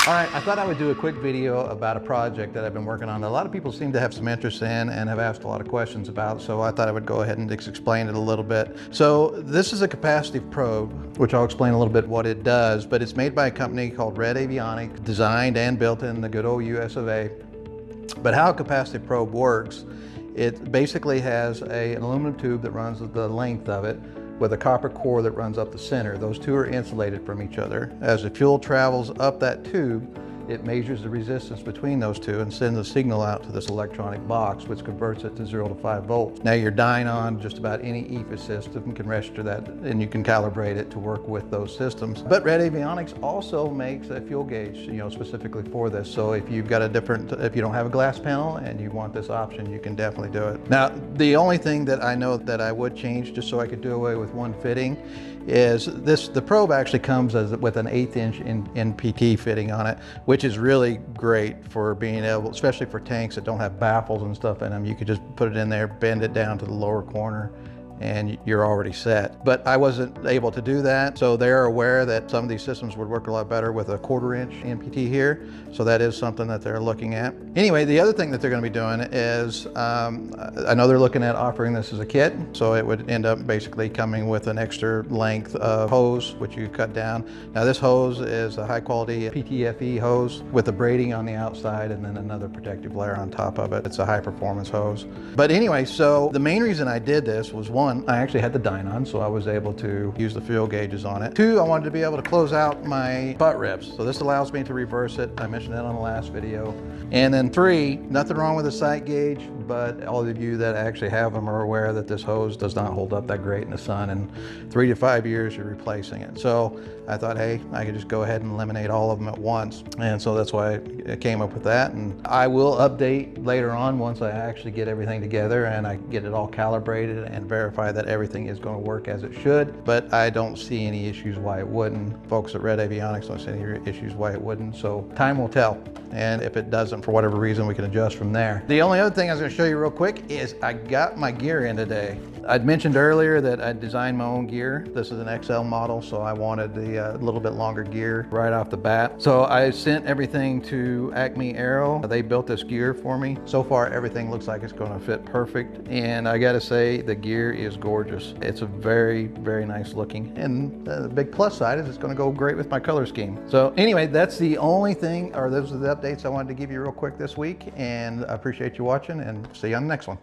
All right, I thought I would do a quick video about a project that I've been working on that a lot of people seem to have some interest in and have asked a lot of questions about, so I thought I would go ahead and just explain it a little bit. So this is a capacitive probe, which I'll explain a little bit what it does, but it's made by a company called Red Avionics, designed and built in the good old US of A. But how a capacitive probe works, it basically has an aluminum tube that runs the length of it, with a copper core that runs up the center. Those two are insulated from each other. As the fuel travels up that tube, it measures the resistance between those two and sends a signal out to this electronic box, which converts it to 0 to 5 volts. Now your Dynon, just about any EFIS system can register that, and you can calibrate it to work with those systems. But Red Avionics also makes a fuel gauge, specifically for this. So if you've got if you don't have a glass panel and you want this option, you can definitely do it. Now, the only thing that I know that I would change, just so I could do away with one fitting, is the probe actually comes with an 1/8 inch NPT fitting on it, which is really great for being able, especially for tanks that don't have baffles and stuff in them. You could just put it in there, bend it down to the lower corner, and you're already set. But I wasn't able to do that, so they're aware that some of these systems would work a lot better with a 1/4 inch NPT here, so that is something that they're looking at. Anyway, the other thing that they're going to be doing is, I know they're looking at offering this as a kit, so it would end up basically coming with an extra length of hose, which you cut down. Now this hose is a high quality PTFE hose with a braiding on the outside and then another protective layer on top of it. It's a high performance hose. But anyway, so the main reason I did this was, one, I actually had the Dynon, so I was able to use the fuel gauges on it. Two, I wanted to be able to close out my butt ribs. So this allows me to reverse it. I mentioned that on the last video. And then three, nothing wrong with the sight gauge, but all of you that actually have them are aware that this hose does not hold up that great in the sun, and 3 to 5 years you're replacing it. So I thought, hey, I could just go ahead and eliminate all of them at once. And so that's why I came up with that. And I will update later on once I actually get everything together and I get it all calibrated and verify that everything is going to work as it should. But I don't see any issues why it wouldn't. Folks at Red Avionics don't see any issues why it wouldn't. So time will tell. And if it doesn't, for whatever reason, we can adjust from there. The only other thing I was going to show you real quick is I got my gear in today. I'd mentioned earlier that I designed my own gear. This is an XL model, so I wanted the little bit longer gear right off the bat. So I sent everything to Acme Aero. They built this gear for me. So far, everything looks like it's going to fit perfect. And I got to say, the gear is gorgeous. It's a very, very nice looking. And the big plus side is it's going to go great with my color scheme. So anyway, that's the only thing, or those are the updates I wanted to give you real quick this week. And I appreciate you watching, and see you on the next one.